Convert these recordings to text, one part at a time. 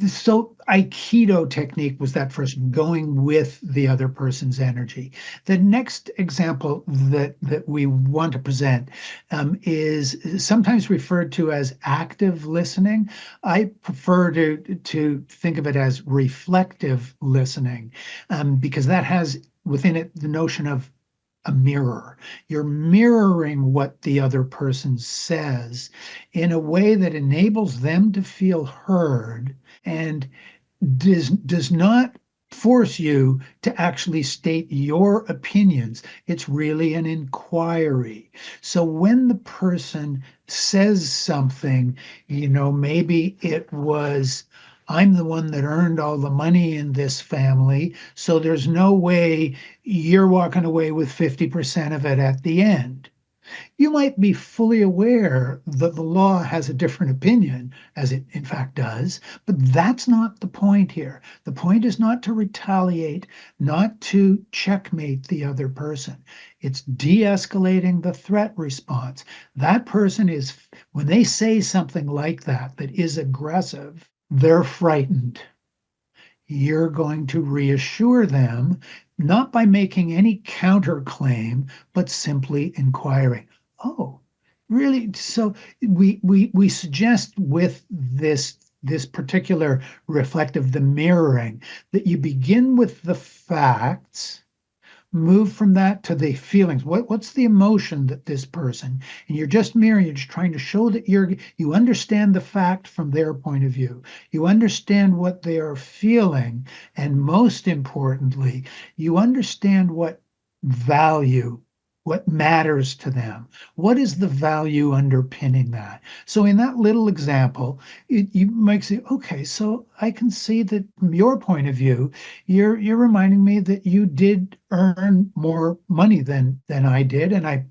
So Aikido technique was that first one, going with the other person's energy. The next example that we want to present is sometimes referred to as active listening. I prefer to think of it as reflective listening, because that has within it the notion of a mirror. You're mirroring what the other person says in a way that enables them to feel heard and does not force you to actually state your opinions. It's really an inquiry. So when the person says something, maybe it was, I'm the one that earned all the money in this family, so there's no way you're walking away with 50% of it at the end. You might be fully aware that the law has a different opinion, as it in fact does, but that's not the point here. The point is not to retaliate, not to checkmate the other person. It's de-escalating the threat response. That person is, when they say something like that is aggressive, they're frightened. You're going to reassure them, not by making any counterclaim, but simply inquiring. Oh, really? So we suggest with this particular reflective, the mirroring, that you begin with the facts, move from that to the feelings. What's the emotion that this person, and you're just mirroring, you're just trying to show that you understand the fact from their point of view. You understand what they are feeling, and most importantly, you understand what matters to them. What is the value underpinning that? So in that little example, you might say, okay, so I can see that from your point of view, you're reminding me that you did earn more money than I did, and I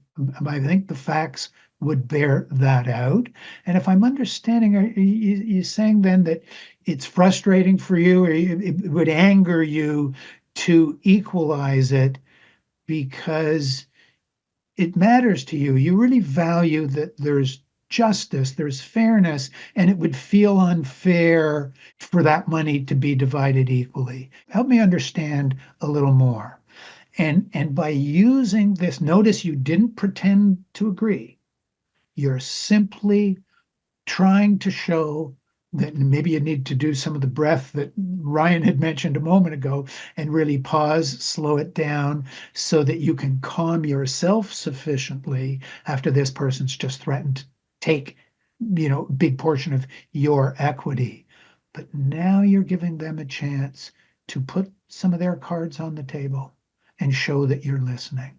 think the facts would bear that out. And if I'm understanding, are you saying then that it's frustrating for you, or it would anger you to equalize it because it matters to you. You really value that there's justice, there's fairness, and it would feel unfair for that money to be divided equally. Help me understand a little more. And by using this, notice you didn't pretend to agree. You're simply trying to show that maybe you need to do some of the breath that Ryan had mentioned a moment ago and really pause, slow it down so that you can calm yourself sufficiently after this person's just threatened to take, a big portion of your equity. But now you're giving them a chance to put some of their cards on the table and show that you're listening.